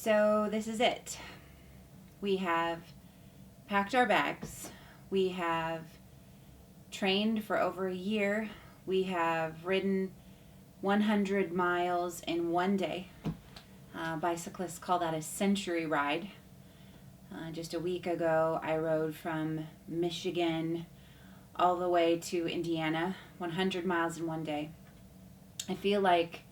So this is it. We have packed our bags. We have trained for over a year. We have ridden 100 miles in one day. Bicyclists call that a century ride. Just a week ago, I rode from Michigan all the way to Indiana, 100 miles in one day. I feel like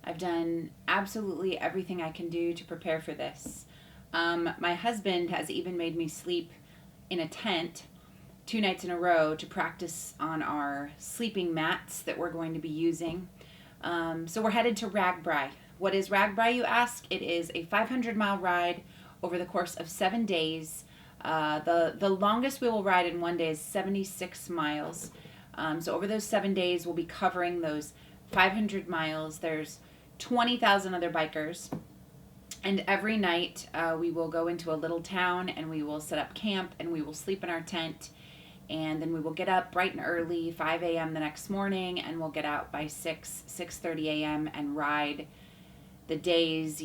I've done absolutely everything I can do to prepare for this. My husband has even made me sleep in a tent 2 nights in a row to practice on our sleeping mats that we're going to be using. So we're headed to RAGBRAI. What is RAGBRAI, you ask? It is a 500-mile ride over the course of 7 days. The longest we will ride in one day is 76 miles. So over those 7 days, we'll be covering those 500 miles. There's 20,000 other bikers. And every night we will go into a little town and we will set up camp and we will sleep in our tent. And then we will get up bright and early, 5 a.m. the next morning, and we'll get out by 6:30 a.m. and ride the days,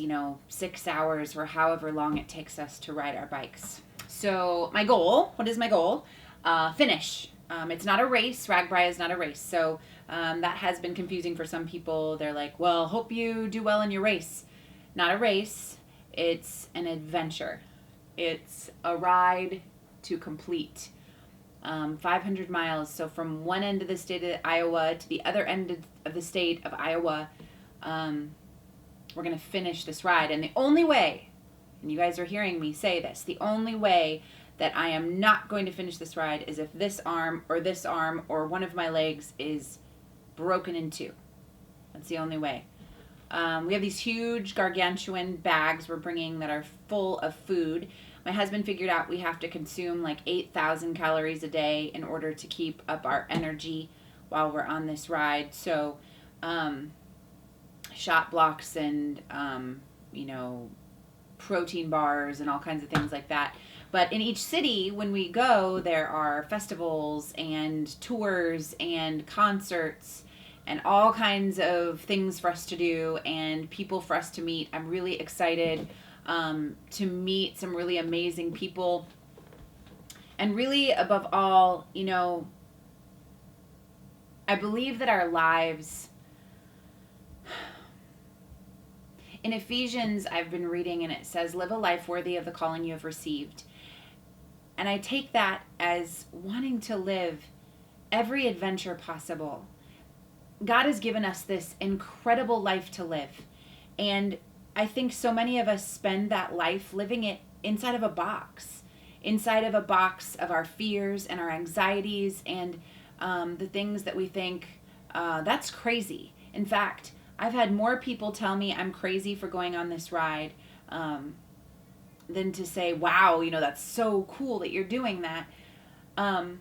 6 hours or however long it takes us to ride our bikes. So my goal, what is my goal? Finish. It's not a race. RAGBRAI is not a race. So that has been confusing for some people. They're like, well, hope you do well in your race. Not a race. It's an adventure. It's a ride to complete. 500 miles. So from one end of the state of Iowa to the other end of the state of Iowa, we're going to finish this ride. And the only way, and you guys are hearing me say this, the only way that I am not going to finish this ride is if this arm or one of my legs is broken in two. That's the only way. We have these huge gargantuan bags we're bringing that are full of food. My husband figured out we have to consume like 8,000 calories a day in order to keep up our energy while we're on this ride. So, shot blocks and, protein bars and all kinds of things like that. But in each city, when we go, there are festivals and tours and concerts and all kinds of things for us to do and people for us to meet. I'm really excited to meet some really amazing people. And really, above all, I believe that our lives... In Ephesians, I've been reading, and it says, live a life worthy of the calling you have received. And I take that as wanting to live every adventure possible. God has given us this incredible life to live. And I think so many of us spend that life living it inside of a box of our fears and our anxieties and the things that we think, that's crazy. In fact, I've had more people tell me I'm crazy for going on this ride than to say, wow, that's so cool that you're doing that. I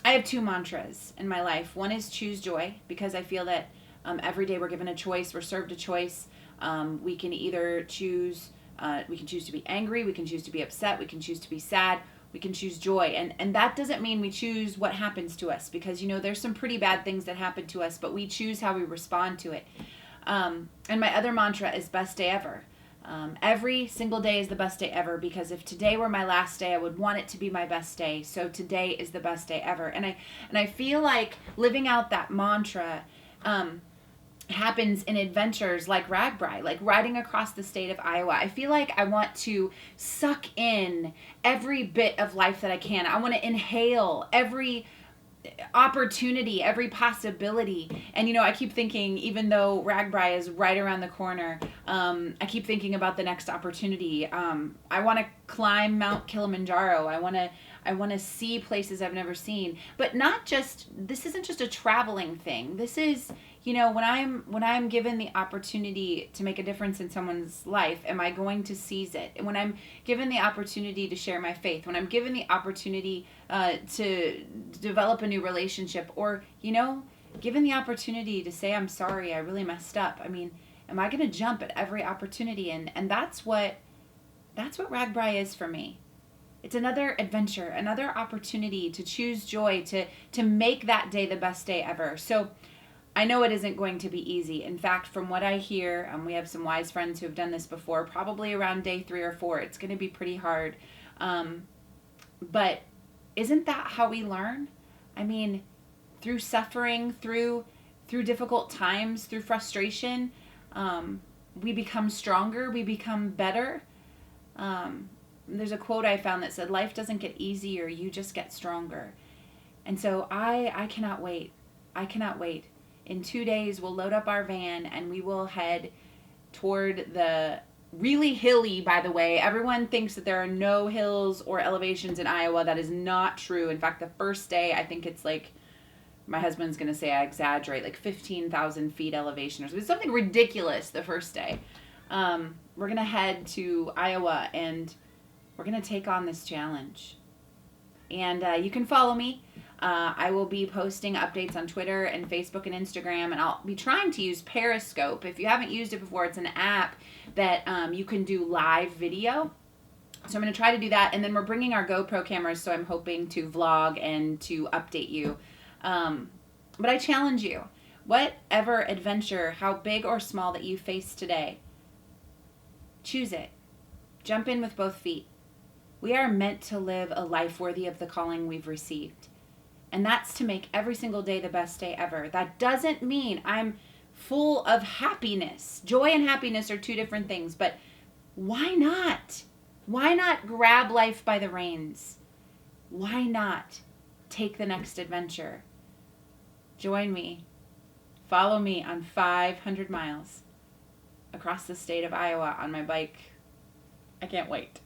have 2 mantras in my life. One is choose joy, because I feel that every day we're given a choice, we're served a choice. We can either choose, we can choose to be angry, we can choose to be upset, we can choose to be sad, we can choose joy. And that doesn't mean we choose what happens to us, because, there's some pretty bad things that happen to us, but we choose how we respond to it. And my other mantra is best day ever. Every single day is the best day ever, because if today were my last day, I would want it to be my best day. So today is the best day ever. And I feel like living out that mantra happens in adventures like RAGBRAI, like riding across the state of Iowa. I feel like I want to suck in every bit of life that I can. I want to inhale every opportunity, every possibility. And I keep thinking, even though RAGBRAI is right around the corner, I keep thinking about the next opportunity. I want to climb Mount Kilimanjaro. I want to see places I've never seen. But this isn't just a traveling thing. This is, when I'm given the opportunity to make a difference in someone's life, am I going to seize it? And when I'm given the opportunity to share my faith, when I'm given the opportunity to develop a new relationship, or, given the opportunity to say, I'm sorry, I really messed up. I mean, am I going to jump at every opportunity? And that's what RAGBRAI is for me. It's another adventure, another opportunity to choose joy, to make that day the best day ever. So I know it isn't going to be easy. In fact, from what I hear, we have some wise friends who have done this before, probably around day 3 or 4, it's going to be pretty hard. But isn't that how we learn? I mean, through suffering, through difficult times, through frustration, we become stronger, we become better. There's a quote I found that said, life doesn't get easier, you just get stronger. And so I cannot wait. I cannot wait. In 2 days, we'll load up our van and we will head toward the really hilly, by the way. Everyone thinks that there are no hills or elevations in Iowa. That is not true. In fact, the first day, I think it's like, my husband's going to say I exaggerate, like 15,000 feet elevation or something. Something ridiculous the first day. We're going to head to Iowa and we're going to take on this challenge. And you can follow me. I will be posting updates on Twitter and Facebook and Instagram, and I'll be trying to use Periscope. If you haven't used it before, it's an app that you can do live video. So I'm going to try to do that, and then we're bringing our GoPro cameras, so I'm hoping to vlog and to update you. But I challenge you, whatever adventure, how big or small that you face today, choose it. Jump in with both feet. We are meant to live a life worthy of the calling we've received. And that's to make every single day the best day ever. That doesn't mean I'm full of happiness. Joy and happiness are two different things, but why not? Why not grab life by the reins? Why not take the next adventure? Join me. Follow me on 500 miles across the state of Iowa on my bike. I can't wait.